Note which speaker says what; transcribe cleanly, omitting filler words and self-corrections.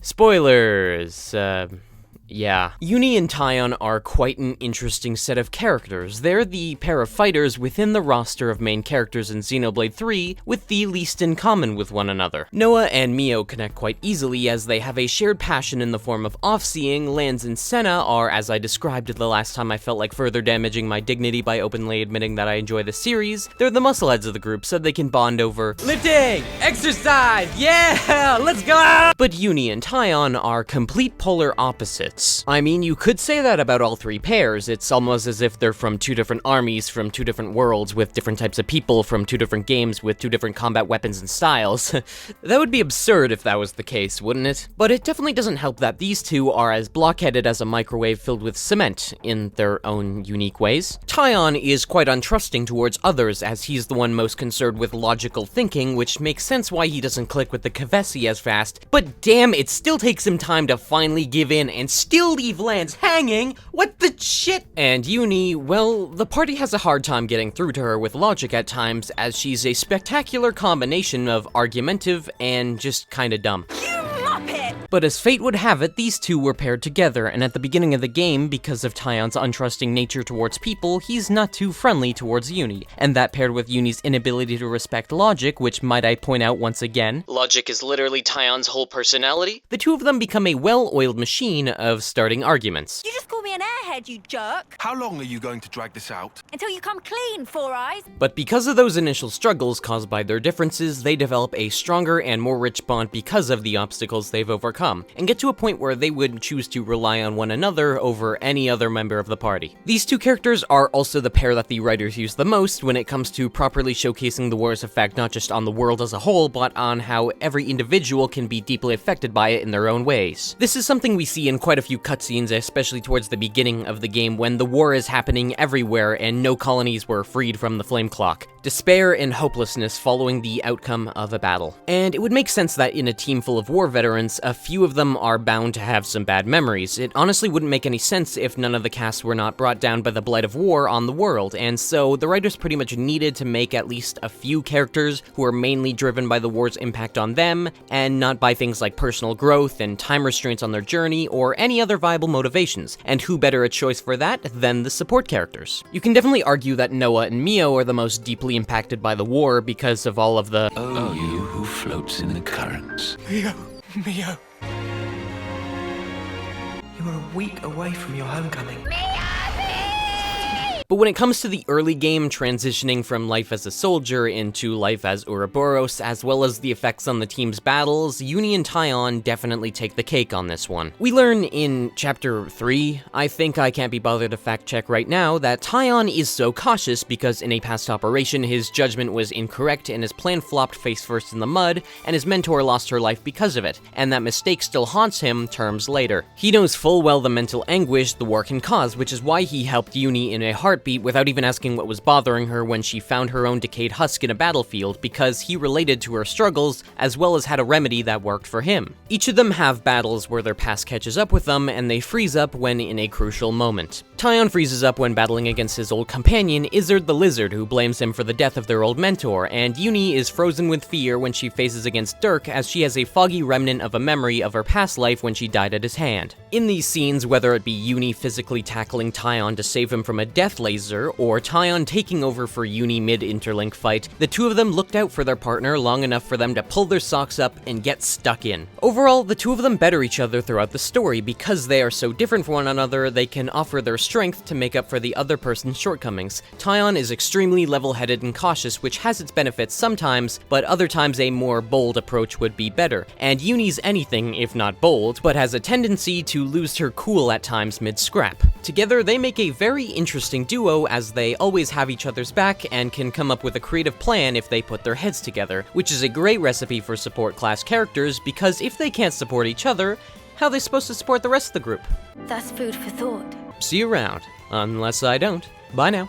Speaker 1: Spoilers, yeah. Uni and Taion are quite an interesting set of characters. They're the pair of fighters within the roster of main characters in Xenoblade 3 with the least in common with one another. Noah and Mio connect quite easily as they have a shared passion in the form of off-seeing. Lanz and Senna are, as I described the last time I felt like further damaging my dignity by openly admitting that I enjoy the series, they're the muscleheads of the group so they can bond over lifting, exercise, yeah, let's go! But Uni and Taion are complete polar opposites. I mean, you could say that about all three pairs. It's almost as if they're from two different armies, from two different worlds, with different types of people, from two different games, with two different combat weapons and styles. That would be absurd if that was the case, wouldn't it? But it definitely doesn't help that these two are as blockheaded as a microwave filled with cement, in their own unique ways. Taion is quite untrusting towards others, as he's the one most concerned with logical thinking, which makes sense why he doesn't click with the Kavesi as fast, but damn, it still takes him time to finally give in and still leave Lanz hanging? What the shit? And Uni, well, the party has a hard time getting through to her with logic at times, as she's a spectacular combination of argumentative and just kinda dumb. But as fate would have it, these two were paired together, and at the beginning of the game, because of Taion's untrusting nature towards people, he's not too friendly towards Uni, and that paired with Uni's inability to respect logic, which might I point out once again, logic is literally Taion's whole personality, the two of them become a well-oiled machine of starting arguments.
Speaker 2: You just call me an airhead, you jerk!
Speaker 3: How long are you going to drag this out?
Speaker 2: Until you come clean, Four Eyes!
Speaker 1: But because of those initial struggles caused by their differences, they develop a stronger and more rich bond because of the obstacles they've overcome, and get to a point where they would choose to rely on one another over any other member of the party. These two characters are also the pair that the writers use the most when it comes to properly showcasing the war's effect not just on the world as a whole, but on how every individual can be deeply affected by it in their own ways. This is something we see in quite a few cutscenes, especially towards the beginning of the game when the war is happening everywhere and no colonies were freed from the flame clock. Despair and hopelessness following the outcome of a battle. And it would make sense that in a team full of war veterans, a few of them are bound to have some bad memories. It honestly wouldn't make any sense if none of the cast were not brought down by the blight of war on the world, and so the writers pretty much needed to make at least a few characters who are mainly driven by the war's impact on them, and not by things like personal growth and time restraints on their journey, or any other viable motivations, and who better a choice for that than the support characters. You can definitely argue that Noah and Mio are the most deeply impacted by the war because of all of the
Speaker 4: Oh, you who floats in the currents.
Speaker 3: Mio.
Speaker 5: You are a week away from your homecoming.
Speaker 1: But when it comes to the early game, transitioning from life as a soldier into life as Ouroboros, as well as the effects on the team's battles, Uni and Taion definitely take the cake on this one. We learn in Chapter 3, I think I can't be bothered to fact check right now, that Taion is so cautious because in a past operation his judgment was incorrect and his plan flopped face first in the mud, and his mentor lost her life because of it, and that mistake still haunts him terms later. He knows full well the mental anguish the war can cause, which is why he helped Uni in a heartbeat without even asking what was bothering her when she found her own decayed husk in a battlefield, because he related to her struggles as well as had a remedy that worked for him. Each of them have battles where their past catches up with them and they freeze up when in a crucial moment. Taion freezes up when battling against his old companion, Izzard the Lizard, who blames him for the death of their old mentor, and Uni is frozen with fear when she faces against Dirk as she has a foggy remnant of a memory of her past life when she died at his hand. In these scenes, whether it be Uni physically tackling Taion to save him from a death laser, or Taion taking over for Uni mid-interlink fight, the two of them looked out for their partner long enough for them to pull their socks up and get stuck in. Overall, the two of them better each other throughout the story. Because they are so different from one another, they can offer their strength to make up for the other person's shortcomings. Taion is extremely level-headed and cautious, which has its benefits sometimes, but other times a more bold approach would be better. And Uni's anything if not bold, but has a tendency to lose her cool at times mid-scrap. Together, they make a very interesting duo as they always have each other's back and can come up with a creative plan if they put their heads together, which is a great recipe for support class characters, because if they can't support each other, how are they supposed to support the rest of the group?
Speaker 2: That's food for thought.
Speaker 1: See you around. Unless I don't. Bye now.